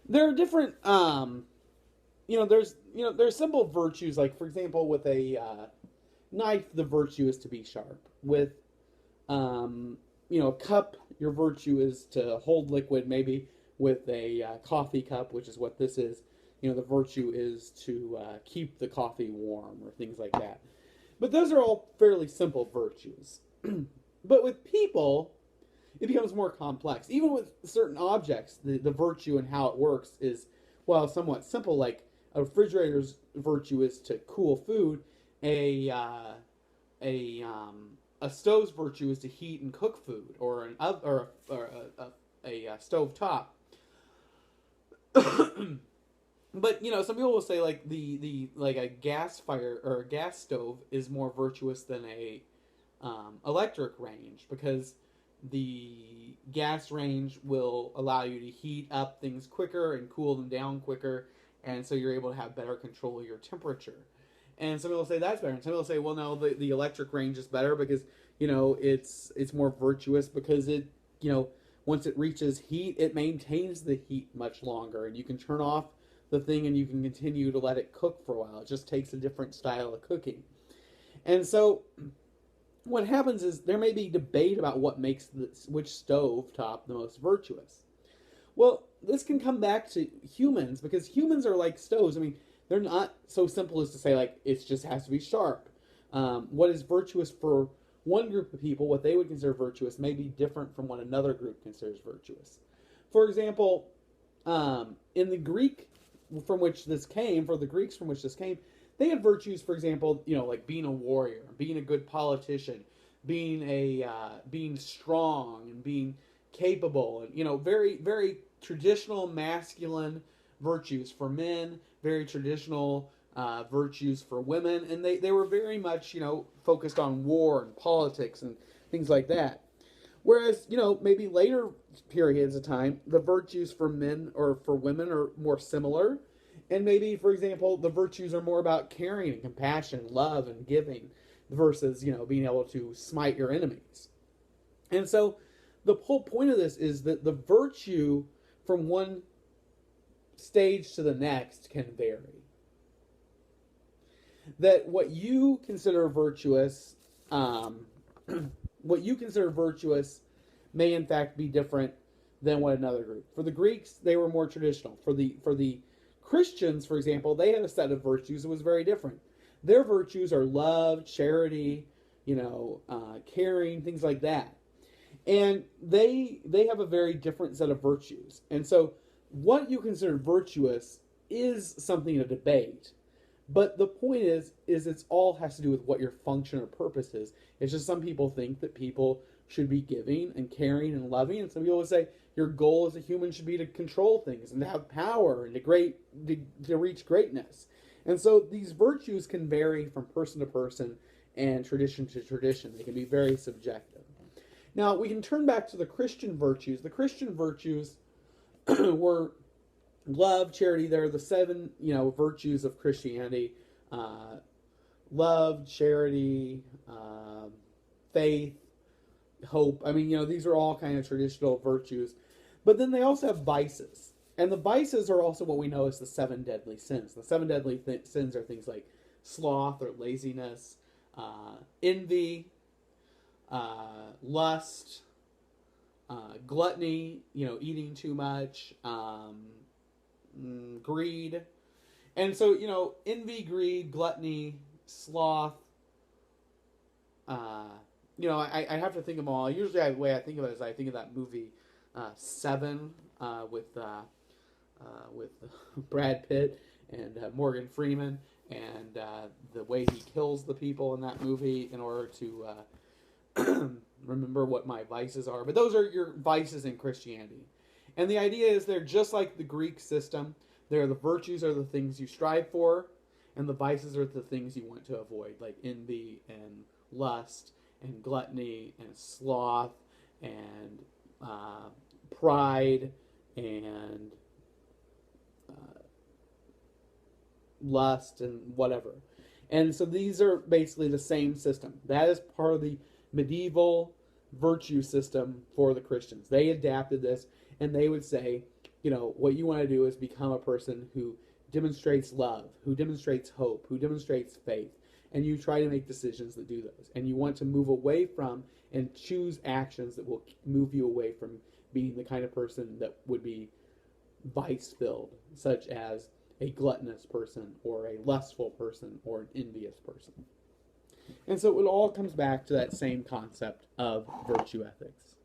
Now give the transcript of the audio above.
There are different, there's simple virtues. Like, for example, with a knife, the virtue is to be sharp. With, a cup, your virtue is to hold liquid. Maybe with a coffee cup, which is what this is, the virtue is to keep the coffee warm or things like that. But those are all fairly simple virtues. But with people, it becomes more complex. Even with certain objects, the virtue and how it works is, well, somewhat simple. Like a refrigerator's virtue is to cool food. A a stove's virtue is to heat and cook food, or a stove top. But some people will say like the like a gas fire or a gas stove is more virtuous than a electric range, because the gas range will allow you to heat up things quicker and cool them down quicker, and so you're able to have better control of your temperature. And some people say that's better, and some people say, well, no, the electric range is better because it's more virtuous because once it reaches heat, it maintains the heat much longer, and you can turn off the thing and you can continue to let it cook for a while. It just takes a different style of cooking. And so what happens is there may be debate about what makes which stove top the most virtuous. Well, this can come back to humans, because humans are like stoves. I mean, they're not so simple as to say like it just has to be sharp. What is virtuous for one group of people, what they would consider virtuous, may be different from what another group considers virtuous. For example, in the Greek from which this came, for the Greeks from which this came, they had virtues, for example, like being a warrior, being a good politician, being strong, and being capable, and very very traditional masculine virtues for men, very traditional virtues for women, and they were very much focused on war and politics and things like that. Whereas maybe later periods of time, the virtues for men or for women are more similar, and maybe, for example, the virtues are more about caring and compassion, love and giving, versus being able to smite your enemies. And so the whole point of this is that the virtue from one stage to the next can vary. That what you consider virtuous, what you consider virtuous, may in fact be different than what another group. For the Greeks, they were more traditional. For the Christians, for example, they had a set of virtues that was very different. Their virtues are love, charity, caring, things like that. And they have a very different set of virtues. And so what you consider virtuous is something to debate. But the point is it's all has to do with what your function or purpose is. It's just some people think that people should be giving and caring and loving, and some people would say your goal as a human should be to control things and to have power and to reach greatness. And so these virtues can vary from person to person and tradition to tradition. They can be very subjective. Now we can turn back to the Christian virtues. The Christian virtues were love, charity. They're the seven, virtues of Christianity. Love, charity, faith, hope. I mean, these are all kind of traditional virtues. But then they also have vices. And the vices are also what we know as the seven deadly sins. The seven deadly sins are things like sloth or laziness, envy, lust, gluttony, eating too much, greed. And so, envy, greed, gluttony, sloth, I have to think of them all. Usually the way I think of it is I think of that movie Seven with Brad Pitt and Morgan Freeman, and the way he kills the people in that movie in order to remember what my vices are. But those are your vices in Christianity. And the idea is they're just like the Greek system. The virtues are the things you strive for, and the vices are the things you want to avoid, like envy and lust and gluttony and sloth and pride and lust and whatever. And so these are basically the same system. That is part of the medieval virtue system for the Christians. They adapted this, and they would say what you want to do is become a person who demonstrates love, who demonstrates hope, who demonstrates faith, and you try to make decisions that do those. And you want to move away from and choose actions that will move you away from being the kind of person that would be vice-filled, such as a gluttonous person or a lustful person or an envious person. And so it all comes back to that same concept of virtue ethics.